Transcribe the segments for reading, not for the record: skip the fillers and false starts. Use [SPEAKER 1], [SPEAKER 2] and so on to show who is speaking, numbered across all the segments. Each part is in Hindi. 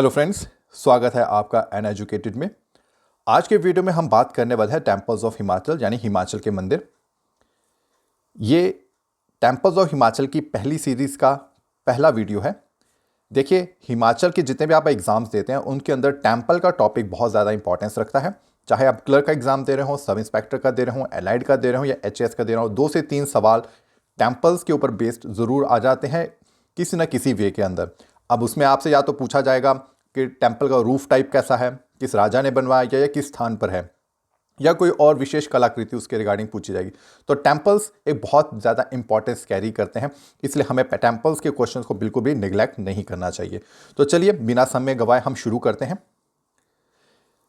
[SPEAKER 1] हेलो फ्रेंड्स, स्वागत है आपका एन एजुकेटेड में। आज के वीडियो में हम बात करने वाले हैं टेम्पल्स ऑफ हिमाचल यानी हिमाचल के मंदिर। ये टेम्पल्स ऑफ हिमाचल की पहली सीरीज का पहला वीडियो है। देखिए, हिमाचल के जितने भी आप एग्जाम्स देते हैं उनके अंदर टेम्पल का टॉपिक बहुत ज़्यादा इंपॉर्टेंस रखता है। चाहे आप क्लर्क का एग्जाम दे रहे हो, सब इंस्पेक्टर का दे रहे हो, एलाइड का दे रहे हो या एचएएस का दे रहे हो, 2 से 3 सवाल टेम्पल्स के ऊपर बेस्ड ज़रूर आ जाते हैं किसी न किसी वे के अंदर। अब उसमें आपसे या तो पूछा जाएगा कि टेम्पल का रूफ टाइप कैसा है, किस राजा ने बनवाया या किस स्थान पर है, या कोई और विशेष कलाकृति उसके रिगार्डिंग पूछी जाएगी। तो टेम्पल्स एक बहुत ज़्यादा इंपॉर्टेंस कैरी करते हैं, इसलिए हमें टेम्पल्स के क्वेश्चंस को बिल्कुल भी निगलेक्ट नहीं करना चाहिए। तो चलिए बिना समय गवाए हम शुरू करते हैं।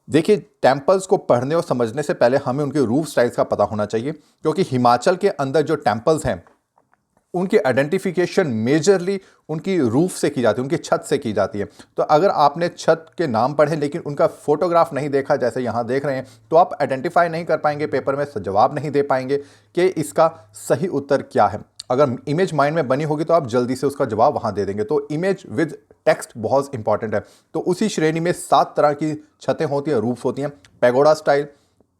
[SPEAKER 1] देखिए, टेम्पल्स को पढ़ने और समझने से पहले हमें उनके रूफ स्टाइल्स का पता होना चाहिए, क्योंकि हिमाचल के अंदर जो टेम्पल्स हैं उनकी आइडेंटिफिकेशन मेजरली उनकी रूफ से की जाती है, उनकी छत से की जाती है। तो अगर आपने छत के नाम पढ़े लेकिन उनका फोटोग्राफ नहीं देखा, जैसे यहाँ देख रहे हैं, तो आप आइडेंटिफाई नहीं कर पाएंगे, पेपर में जवाब नहीं दे पाएंगे कि इसका सही उत्तर क्या है। अगर इमेज माइंड में बनी होगी तो आप जल्दी से उसका जवाब वहाँ दे देंगे। तो इमेज विद टेक्स्ट बहुत इंपॉर्टेंट है। तो उसी श्रेणी में 7 तरह की छतें होती हैं, रूफ्स होती हैं। Pagoda style,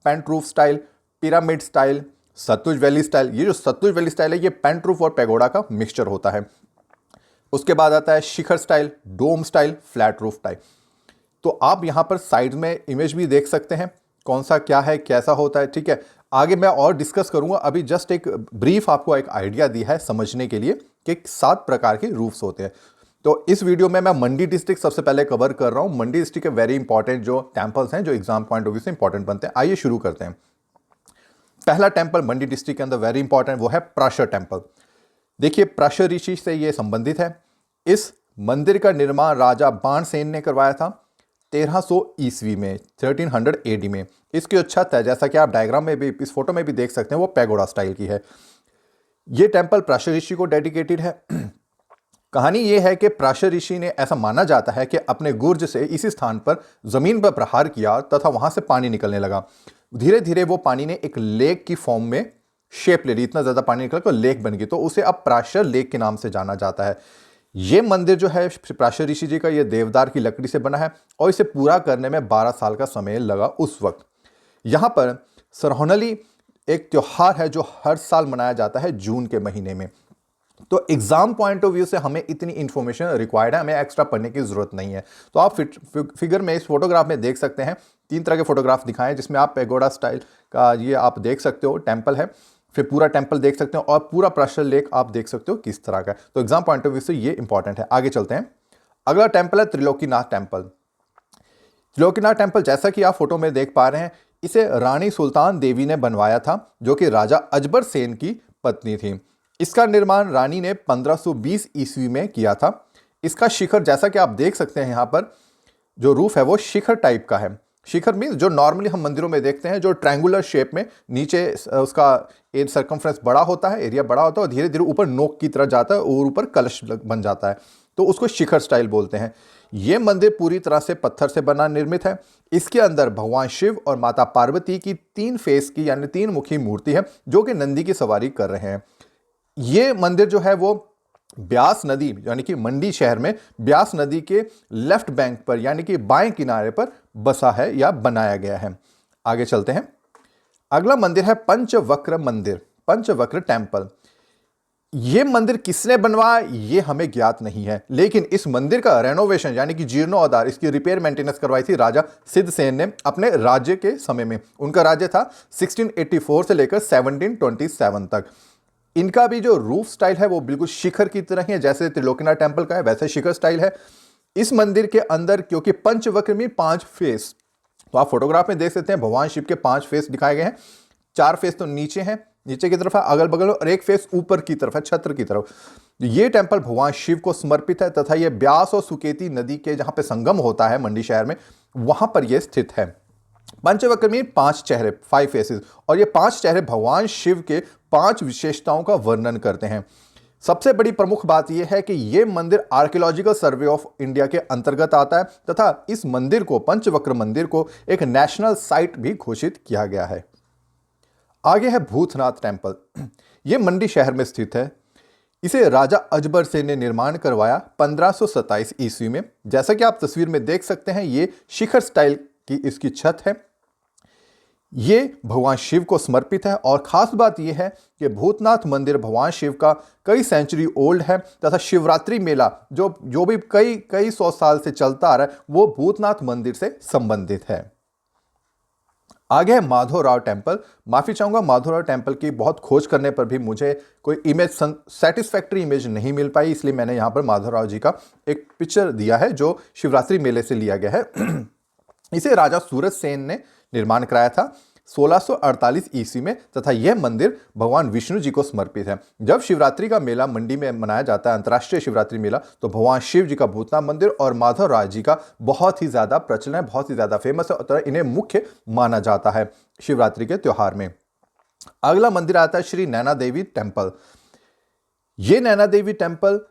[SPEAKER 1] pent roof style, pyramid style, Sutlej valley style. ये जो सतलुज वैली स्टाइल है ये पेंट रूफ और पैगोडा का मिक्सचर होता है। उसके बाद आता है shikhar style, dome style, flat roof type. तो आप यहां पर साइड में इमेज भी देख सकते हैं कौन सा क्या है, कैसा होता है। ठीक है, आगे मैं और डिस्कस करूंगा। अभी जस्ट एक ब्रीफ आपको एक आइडिया दी है समझने के लिए कि 7 प्रकार के रूफ्स होते हैं। तो इस वीडियो में मैं मंडी डिस्ट्रिक्ट सबसे पहले कवर कर रहा हूं। मंडी डिस्ट्रिक्ट के वेरी इंपॉर्टेंट जो टेम्पल्स हैं, जो एग्जाम पॉइंट ऑफ व्यू से इंपॉर्टेंट बनते हैं। आइए शुरू करते हैं। पहला टेंपल मंडी डिस्ट्रिक्ट के अंदर वेरी इंपॉर्टेंट, वो है प्राशर टेंपल। देखिए, प्राशर ऋषि से ये संबंधित है। इस मंदिर का निर्माण राजा बाणसेन ने करवाया था 1300 ईस्वी में, 1300 एडी में। इसकी जो छत है, जैसा कि आप डायग्राम में भी, इस फोटो में भी देख सकते हैं, वो पैगोडा स्टाइल की है। ये टेंपल प्राशर ऋषि को डेडिकेटेड है। कहानी यह है कि प्राशर ऋषि ने, ऐसा माना जाता है कि अपने गुर्ज से इसी स्थान पर जमीन पर प्रहार किया तथा वहां से पानी निकलने लगा। धीरे धीरे वो पानी ने एक लेक की फॉर्म में शेप ले ली, इतना ज्यादा पानी निकला तो लेक बन गई। तो उसे अब प्राशर लेक के नाम से जाना जाता है। ये मंदिर जो है प्राशर ऋषि जी का, ये देवदार की लकड़ी से बना है और इसे पूरा करने में 12 साल का समय लगा उस वक्त। यहां पर सरहोनली एक त्योहार है जो हर साल मनाया जाता है जून के महीने में। तो एग्जाम पॉइंट ऑफ व्यू से हमें इतनी इंफॉर्मेशन रिक्वायर्ड है, हमें एक्स्ट्रा पढ़ने की जरूरत नहीं है। तो आप फिगर में, इस फोटोग्राफ में देख सकते हैं, 3 तरह के फोटोग्राफ दिखाएं जिसमें आप पैगोडा स्टाइल का ये आप देख सकते हो टेंपल है, फिर पूरा टेंपल देख सकते हो और पूरा प्राशर लेक आप देख सकते हो किस तरह का है। तो एग्जाम पॉइंट ऑफ व्यू से ये इंपॉर्टेंट है। आगे चलते हैं। अगला टेंपल है त्रिलोकीनाथ टेंपल। त्रिलोकीनाथ टेंपल, जैसा कि आप फोटो में देख पा रहे हैं, इसे रानी सुल्तान देवी ने बनवाया था, जो कि राजा अजबर सेन की पत्नी थी। इसका निर्माण रानी ने 1520 ईस्वी में किया था। इसका शिखर, जैसा कि आप देख सकते हैं, यहां पर जो रूफ है वो शिखर टाइप का है। शिखर मीन्स जो नॉर्मली हम मंदिरों में देखते हैं, जो ट्रायंगुलर शेप में, नीचे उसका सर्कमफ्रेंस बड़ा होता है, एरिया बड़ा होता है और धीरे धीरे ऊपर नोक की तरह जाता है और ऊपर कलश बन जाता है। तो उसको शिखर स्टाइल बोलते हैं। यह मंदिर पूरी तरह से पत्थर से बना निर्मित है। इसके अंदर भगवान शिव और माता पार्वती की 3 फेस की यानी 3 मुखी मूर्ति है, जो कि नंदी की सवारी कर रहे हैं। ये मंदिर जो है वो ब्यास नदी यानी कि मंडी शहर में ब्यास नदी के लेफ्ट बैंक पर यानी कि बाएं किनारे पर बसा है या बनाया गया है। आगे चलते हैं। अगला मंदिर है पंचवक्र मंदिर, पंचवक्र टेंपल। यह मंदिर किसने बनवाया ये हमें ज्ञात नहीं है, लेकिन इस मंदिर का रेनोवेशन यानी कि जीर्णोद्धार, इसकी रिपेयर मेंटेनेंस करवाई थी राजा सिद्धसेन ने अपने राज्य के समय में। उनका राज्य था 1684 से लेकर 1727 तक। इनका भी जो रूफ स्टाइल है वो बिल्कुल शिखर की तरह ही है, जैसे त्रिलोकीनाथ टेंपल का है वैसे शिखर स्टाइल है। इस मंदिर के अंदर, क्योंकि पंचवक्र में 5 फेस, तो आप फोटोग्राफ में देख सकते हैं भगवान शिव के 5 फेस दिखाए गए हैं। 4 फेस तो नीचे हैं, नीचे की तरफ है, अगल बगल, और एक फेस ऊपर की तरफ है, छत्र की तरफ। ये टेंपल भगवान शिव को समर्पित है तथा यह ब्यास और सुकेती नदी के जहां पे संगम होता है मंडी शहर में, वहां पर यह स्थित है। पंचवक्र में 5 चेहरे, 5 फेसेस, और ये 5 चेहरे भगवान शिव के 5 विशेषताओं का वर्णन करते हैं। सबसे बड़ी प्रमुख बात यह है कि यह मंदिर आर्कियोलॉजिकल सर्वे ऑफ इंडिया के अंतर्गत आता है तथा इस मंदिर को, पंचवक्र मंदिर को, एक नेशनल साइट भी घोषित किया गया है। आगे है भूतनाथ टेंपल। यह मंडी शहर में स्थित है। इसे राजा अजबर सेन ने निर्माण करवाया 1527 ईस्वी में। जैसा कि आप तस्वीर में देख सकते हैं, ये शिखर स्टाइल की इसकी छत है। ये भगवान शिव को समर्पित है और खास बात यह है कि भूतनाथ मंदिर भगवान शिव का कई सेंचुरी ओल्ड है तथा शिवरात्रि मेला जो भी कई सौ साल से चलता आ रहा है वो भूतनाथ मंदिर से संबंधित है। आगे है माधवराव टेम्पल। माफी चाहूंगा, माधवराव टेम्पल की बहुत खोज करने पर भी मुझे कोई इमेज सेटिस्फैक्ट्री इमेज नहीं मिल पाई, इसलिए मैंने यहां पर माधवराव जी का एक पिक्चर दिया है जो शिवरात्रि मेले से लिया गया है। इसे राजा सूरज सेन ने निर्माण कराया था 1648 ईस्वी में तथा यह मंदिर भगवान विष्णु जी को समर्पित है। जब शिवरात्रि का मेला मंडी में मनाया जाता है, अंतर्राष्ट्रीय शिवरात्रि मेला, तो भगवान शिव जी का भूतनाथ मंदिर और माधवराव जी का बहुत ही ज्यादा प्रचलन है, बहुत ही ज्यादा फेमस है और इन्हें मुख्य माना जाता है शिवरात्रि के त्योहार में। अगला मंदिर आता है श्री नैना देवी टेम्पल। ये नैना देवी टेम्पल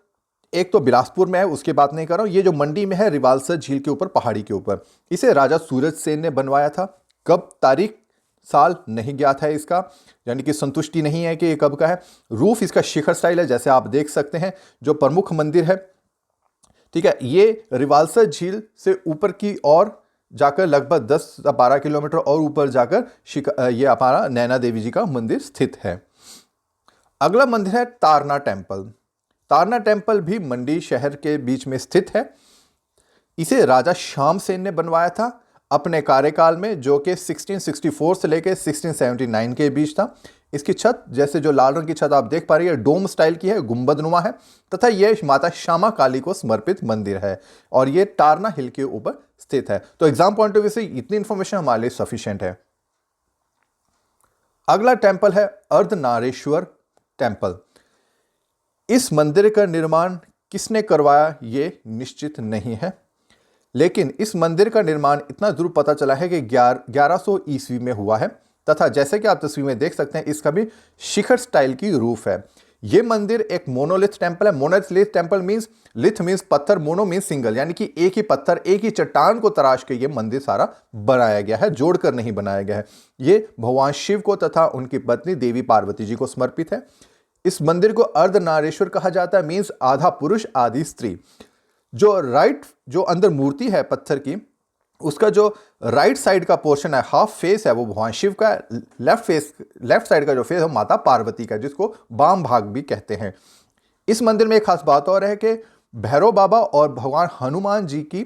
[SPEAKER 1] एक तो बिलासपुर में है, उसकी बात नहीं कर रहा हूं, ये जो मंडी में है रिवालसर झील के ऊपर, पहाड़ी के ऊपर। इसे राजा सूरज सेन ने बनवाया था। कब, तारीख साल नहीं ज्ञात है इसका, यानी कि संतुष्टि नहीं है कि ये कब का है। रूफ इसका शिखर स्टाइल है, जैसे आप देख सकते हैं। जो प्रमुख मंदिर है, ठीक है, ये रिवालसर झील से ऊपर की ओर जाकर लगभग 10 या 12 किलोमीटर और ऊपर जाकर ये हमारा नैना देवी जी का मंदिर स्थित है। अगला मंदिर है तारना टेम्पल। तारना टेम्पल भी मंडी शहर के बीच में स्थित है। इसे राजा श्याम सेन ने बनवाया था अपने कार्यकाल में, जो कि 1664 से लेकर 1679 के बीच था। इसकी छत, जैसे जो लाल रंग की छत आप देख पा रही है, डोम स्टाइल की है, गुंबदनुमा है तथा यह माता श्यामा काली को समर्पित मंदिर है और यह टारना हिल के ऊपर स्थित है। तो एग्जाम पॉइंट ऑफ व्यू से इतनी इंफॉर्मेशन हमारे लिए सफिशिएंट है। अगला टेम्पल है अर्धनारेश्वर टेम्पल। इस मंदिर का निर्माण किसने करवाया ये निश्चित नहीं है, लेकिन इस मंदिर का निर्माण इतना जरूर पता चला है कि 1100 ईस्वी में हुआ है तथा जैसे कि आप तस्वीर में देख सकते हैं, इसका भी शिखर स्टाइल की रूफ है। यह मंदिर एक मोनोलिथ टेम्पल है। मोनोलिथ टेम्पल मींस, लिथ मींस पत्थर, मोनो मींस सिंगल, यानी कि एक ही पत्थर, एक ही चट्टान को तराश के यह मंदिर सारा बनाया गया है, जोड़कर नहीं बनाया गया है। यह भगवान शिव को तथा उनकी पत्नी देवी पार्वती जी को समर्पित है। इस मंदिर को अर्धनारेश्वर कहा जाता है, मींस आधा पुरुष आधी स्त्री। जो अंदर मूर्ति है पत्थर की, उसका जो राइट साइड का पोर्शन है, हाफ फेस है, वो भगवान शिव का। लेफ्ट साइड का जो फेस है माता पार्वती का, जिसको वाम भाग भी कहते हैं। इस मंदिर में एक खास बात और है कि भैरव बाबा और भगवान हनुमान जी की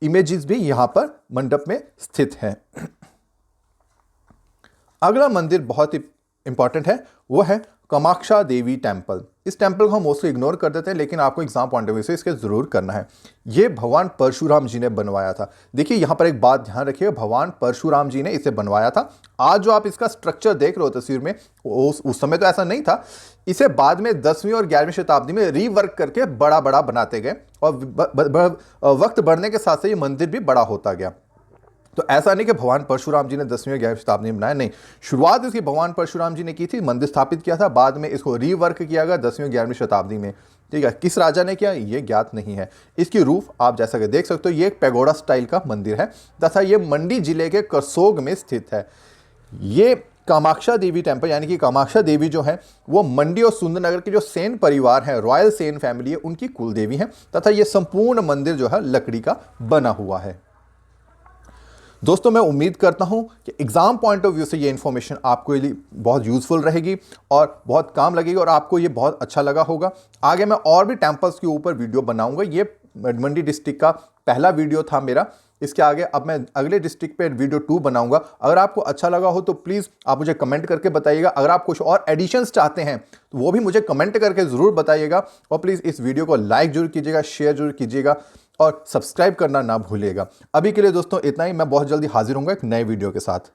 [SPEAKER 1] इमेजेस भी यहां पर मंडप में स्थित हैं। अगला मंदिर बहुत ही इंपॉर्टेंट है, वो है कामाक्षा देवी टेम्पल। इस टेम्पल को हम मोस्टली इग्नोर कर देते हैं, लेकिन आपको एग्जाम पॉइंट ऑफ व्यू से इसके जरूर करना है। यह भगवान परशुराम जी ने बनवाया था। देखिए यहां पर एक बात ध्यान रखिएगा, भगवान परशुराम जी ने इसे बनवाया था। आज जो आप इसका स्ट्रक्चर देख रहे हो तस्वीर में, उस समय तो ऐसा नहीं था। इसे बाद में 10वीं और 11वीं शताब्दी में रीवर्क करके बड़ा बड़ा बनाते गए और वक्त बढ़ने के साथ साथ ये मंदिर भी बड़ा होता गया। तो ऐसा नहीं कि भगवान परशुराम जी ने 10वीं और 11वीं शताब्दी में बनाया, नहीं, शुरुआत इसकी भगवान परशुराम जी ने की थी, मंदिर स्थापित किया था, बाद में इसको रीवर्क किया गया 10वीं और 11वीं शताब्दी में। ठीक है, किस राजा ने किया ये ज्ञात नहीं है। इसकी रूफ आप जैसा कि देख सकते हो, ये एक पैगोडा स्टाइल का मंदिर है तथा ये मंडी जिले के करसोग में स्थित है। ये कामाक्षा देवी टेम्पल, यानी कि कामाक्षा देवी जो है वो मंडी और सुंदरनगर के जो सेन परिवार है, रॉयल सेन फैमिली है, उनकी कुल देवी है तथा ये संपूर्ण मंदिर जो है लकड़ी का बना हुआ है। दोस्तों मैं उम्मीद करता हूं कि एग्जाम पॉइंट ऑफ व्यू से ये इन्फॉर्मेशन आपको लिए बहुत यूजफुल रहेगी और बहुत काम लगेगी और आपको ये बहुत अच्छा लगा होगा। आगे मैं और भी टेम्पल्स के ऊपर वीडियो बनाऊंगा। ये मंडी डिस्ट्रिक्ट का पहला वीडियो था मेरा। इसके आगे अब मैं अगले डिस्ट्रिक्ट पे वीडियो 2 बनाऊंगा। अगर आपको अच्छा लगा हो तो प्लीज़ आप मुझे कमेंट करके बताइएगा। अगर आप कुछ और एडिशंस चाहते हैं तो वो भी मुझे कमेंट करके ज़रूर बताइएगा और प्लीज़ इस वीडियो को लाइक जरूर कीजिएगा, शेयर जरूर कीजिएगा और सब्सक्राइब करना ना भूलिएगा। अभी के लिए दोस्तों इतना ही। मैं बहुत जल्दी हाजिर होऊंगा एक नए वीडियो के साथ।